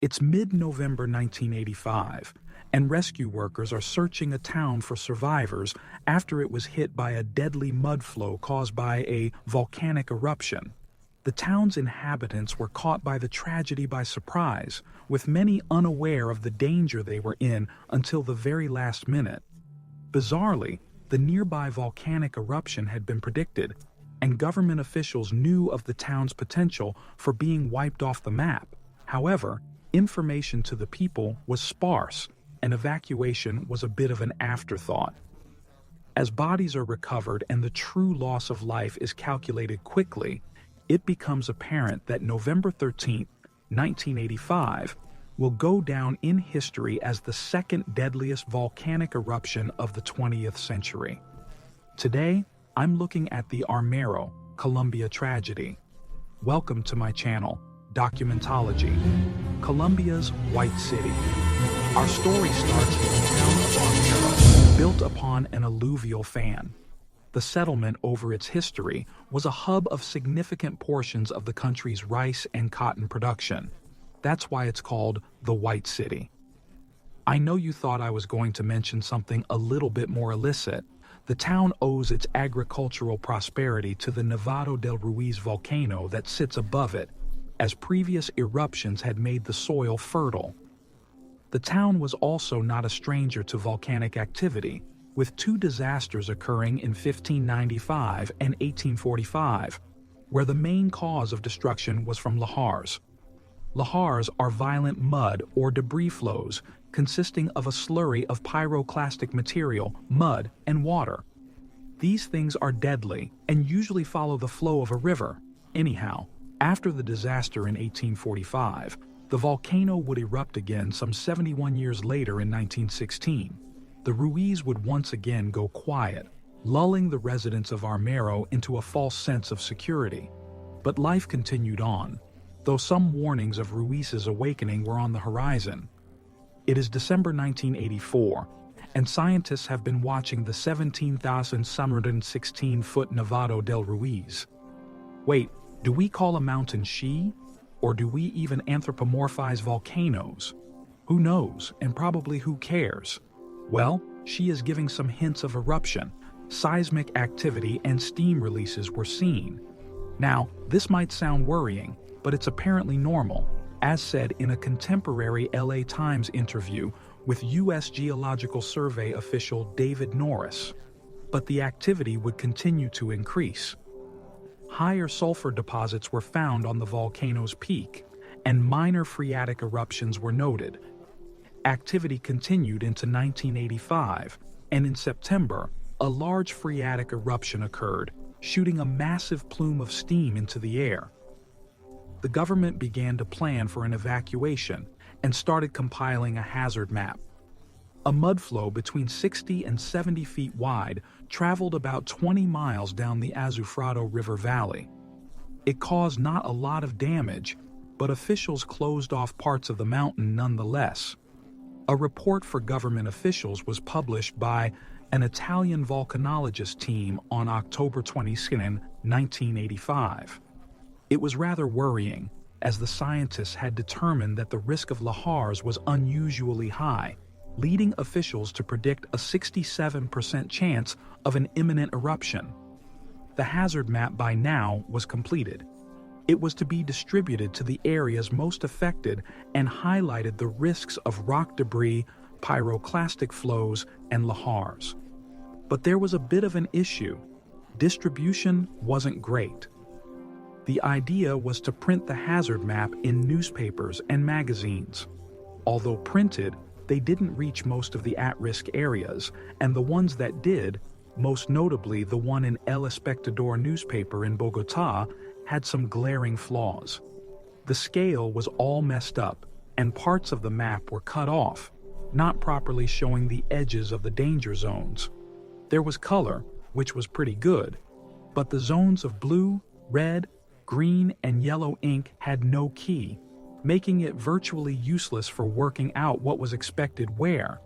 It's mid-November 1985, and rescue workers are searching a town for survivors after it was hit by a deadly mud flow caused by a volcanic eruption. The town's inhabitants were caught by the tragedy by surprise, with many unaware of the danger they were in until the very last minute. Bizarrely, the nearby volcanic eruption had been predicted, and government officials knew of the town's potential for being wiped off the map. However, information to the people was sparse, and evacuation was a bit of an afterthought. As bodies are recovered and the true loss of life is calculated quickly, it becomes apparent that November 13, 1985, will go down in history as the second deadliest volcanic eruption of the 20th century. Today, I'm looking at the Armero, Colombia tragedy. Welcome to my channel, Documentology, Colombia's White City. Our story starts in the town of Armero, built upon an alluvial fan. The settlement, over its history, was a hub of significant portions of the country's rice and cotton production. That's why it's called the White City. I know you thought I was going to mention something a little bit more illicit. The town owes its agricultural prosperity to the Nevado del Ruiz volcano that sits above it, as previous eruptions had made the soil fertile. The town was also not a stranger to volcanic activity, with two disasters occurring in 1595 and 1845, where the main cause of destruction was from lahars. Lahars are violent mud or debris flows consisting of a slurry of pyroclastic material, mud, and water. These things are deadly and usually follow the flow of a river. Anyhow, after the disaster in 1845, the volcano would erupt again some 71 years later in 1916. The Ruiz would once again go quiet, lulling the residents of Armero into a false sense of security. But life continued on, though some warnings of Ruiz's awakening were on the horizon. It is December 1984, and scientists have been watching the 17,716-foot Nevado del Ruiz. Wait, do we call a mountain She? Or do we even anthropomorphize volcanoes? Who knows, and probably who cares? Well, she is giving some hints of eruption. Seismic activity and steam releases were seen. Now, this might sound worrying, but it's apparently normal, as said in a contemporary LA Times interview with U.S. Geological Survey official David Norris. But the activity would continue to increase. Higher sulfur deposits were found on the volcano's peak, and minor phreatic eruptions were noted. Activity continued into 1985, and in September, a large phreatic eruption occurred, shooting a massive plume of steam into the air. The government began to plan for an evacuation and started compiling a hazard map. A mudflow between 60 and 70 feet wide traveled about 20 miles down the Azufrado River Valley. It caused not a lot of damage, but officials closed off parts of the mountain nonetheless. A report for government officials was published by an Italian volcanologist team on October 22, 1985. It was rather worrying, as the scientists had determined that the risk of lahars was unusually high, leading officials to predict a 67% chance of an imminent eruption. The hazard map by now was completed. It was to be distributed to the areas most affected and highlighted the risks of rock debris, pyroclastic flows, and lahars. But there was a bit of an issue. Distribution wasn't great. The idea was to print the hazard map in newspapers and magazines. Although printed, they didn't reach most of the at-risk areas, and the ones that did, most notably the one in El Espectador newspaper in Bogotá, had some glaring flaws. The scale was all messed up, and parts of the map were cut off, not properly showing the edges of the danger zones. There was color, which was pretty good, but the zones of blue, red, green, and yellow ink had no key, making it virtually useless for working out what was expected where.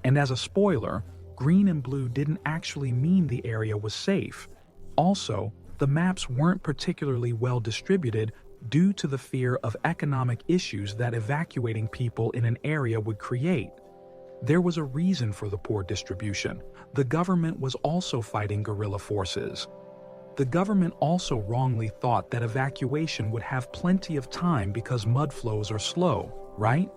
And as a spoiler, green and blue didn't actually mean the area was safe. Also, the maps weren't particularly well distributed due to the fear of economic issues that evacuating people in an area would create. There was a reason for the poor distribution. The government was also fighting guerrilla forces. The government also wrongly thought that evacuation would have plenty of time because mud flows are slow, right?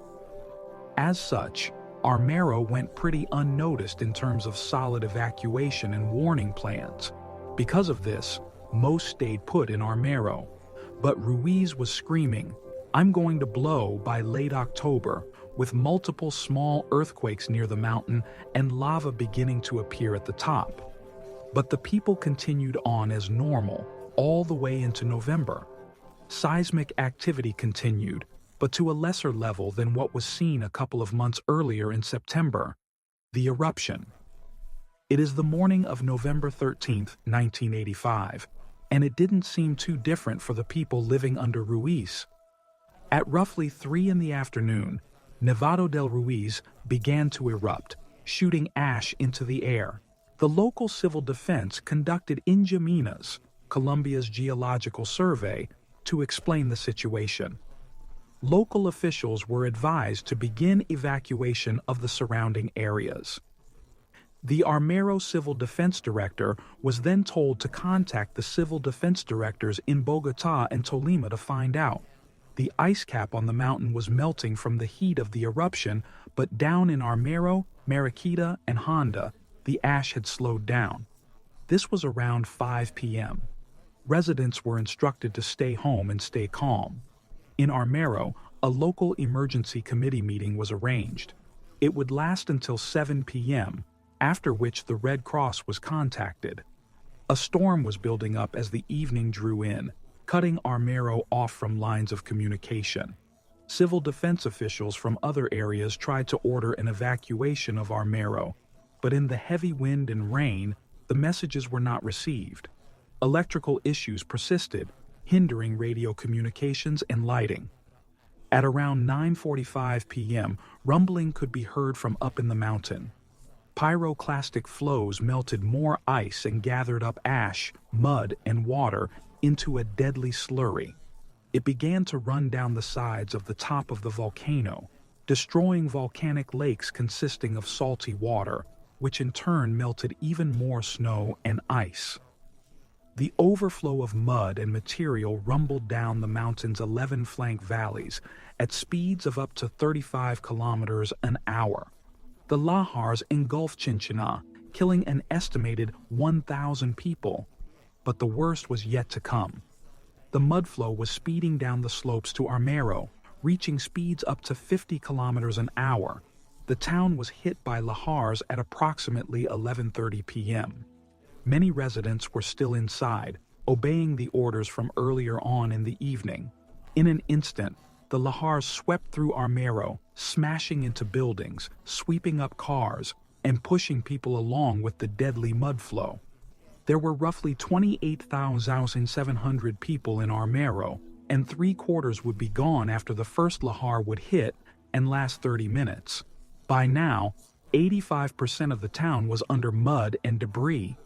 As such, Armero went pretty unnoticed in terms of solid evacuation and warning plans. Because of this, most stayed put in Armero. But Ruiz was screaming, "I'm going to blow," by late October, with multiple small earthquakes near the mountain and lava beginning to appear at the top. But the people continued on as normal all the way into November. Seismic activity continued, but to a lesser level than what was seen a couple of months earlier in September. The eruption. It is the morning of November 13th, 1985, and it didn't seem too different for the people living under Ruiz. At roughly 3 in the afternoon, Nevado del Ruiz began to erupt, shooting ash into the air. The local civil defense conducted Injaminas, Colombia's geological survey, to explain the situation. Local officials were advised to begin evacuation of the surrounding areas. The Armero Civil Defense Director was then told to contact the civil defense directors in Bogotá and Tolima to find out. The ice cap on the mountain was melting from the heat of the eruption, but down in Armero, Mariquita, and Honda, the ash had slowed down. This was around 5 p.m. Residents were instructed to stay home and stay calm. In Armero, a local emergency committee meeting was arranged. It would last until 7 p.m., after which the Red Cross was contacted. A storm was building up as the evening drew in, cutting Armero off from lines of communication. Civil defense officials from other areas tried to order an evacuation of Armero, but in the heavy wind and rain, the messages were not received. Electrical issues persisted, hindering radio communications and lighting. At around 9:45 p.m., rumbling could be heard from up in the mountain. Pyroclastic flows melted more ice and gathered up ash, mud, and water into a deadly slurry. It began to run down the sides of the top of the volcano, destroying volcanic lakes consisting of salty water, which in turn melted even more snow and ice. The overflow of mud and material rumbled down the mountain's 11 flank valleys at speeds of up to 35 kilometers an hour. The lahars engulfed Chinchina, killing an estimated 1,000 people. But the worst was yet to come. The mudflow was speeding down the slopes to Armero, reaching speeds up to 50 kilometers an hour. The town was hit by lahars at approximately 11:30 p.m. Many residents were still inside, obeying the orders from earlier on in the evening. In an instant, the lahars swept through Armero, smashing into buildings, sweeping up cars, and pushing people along with the deadly mudflow. There were roughly 28,700 people in Armero, and 3/4 would be gone after the first lahar would hit and last 30 minutes. By now, 85% of the town was under mud and debris.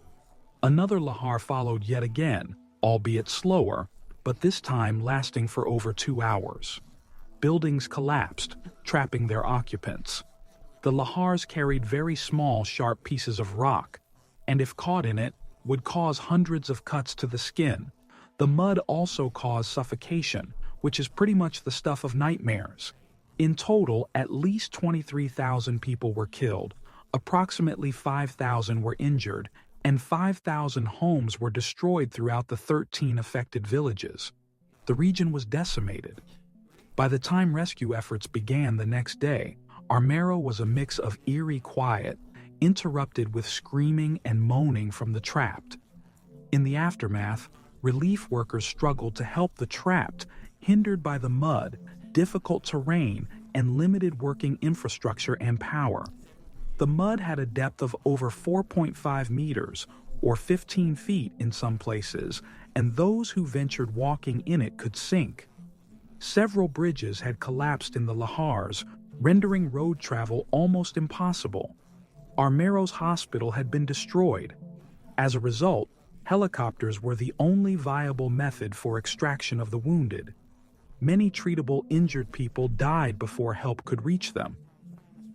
Another lahar followed yet again, albeit slower, but this time lasting for over 2 hours. Buildings collapsed, trapping their occupants. The lahars carried very small, sharp pieces of rock, and if caught in it, would cause hundreds of cuts to the skin. The mud also caused suffocation, which is pretty much the stuff of nightmares. In total, at least 23,000 people were killed, approximately 5,000 were injured, and 5,000 homes were destroyed throughout the 13 affected villages. The region was decimated. By the time rescue efforts began the next day, Armero was a mix of eerie quiet, interrupted with screaming and moaning from the trapped. In the aftermath, relief workers struggled to help the trapped, hindered by the mud, difficult terrain, and limited working infrastructure and power. The mud had a depth of over 4.5 meters, or 15 feet in some places, and those who ventured walking in it could sink. Several bridges had collapsed in the lahars, rendering road travel almost impossible. Armero's hospital had been destroyed. As a result, helicopters were the only viable method for extraction of the wounded. Many treatable injured people died before help could reach them.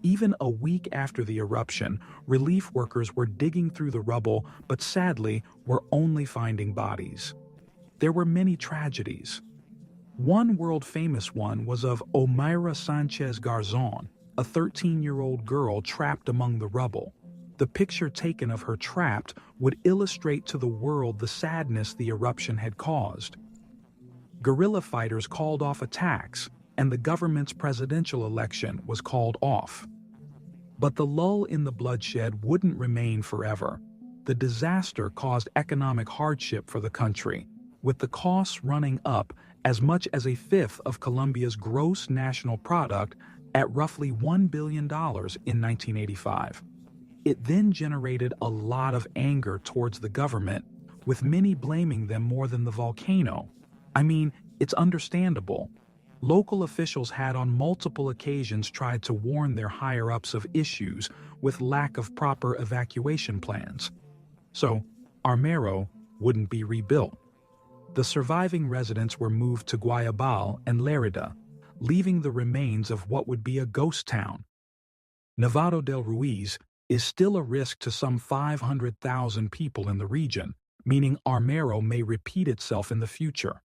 Even a week after the eruption, relief workers were digging through the rubble, but sadly were only finding bodies. There were many tragedies. One world-famous one was of Omaira Sanchez Garzon, a 13-year-old girl trapped among the rubble. The picture taken of her trapped would illustrate to the world the sadness the eruption had caused. Guerrilla fighters called off attacks, and the government's presidential election was called off. But the lull in the bloodshed wouldn't remain forever. The disaster caused economic hardship for the country, with the costs running up as much as a fifth of Colombia's gross national product at roughly $1 billion in 1985. It then generated a lot of anger towards the government, with many blaming them more than the volcano. I mean, it's understandable. Local officials had on multiple occasions tried to warn their higher-ups of issues with lack of proper evacuation plans. So, Armero wouldn't be rebuilt. The surviving residents were moved to Guayabal and Lerida, leaving the remains of what would be a ghost town. Nevado del Ruiz is still a risk to some 500,000 people in the region, meaning Armero may repeat itself in the future.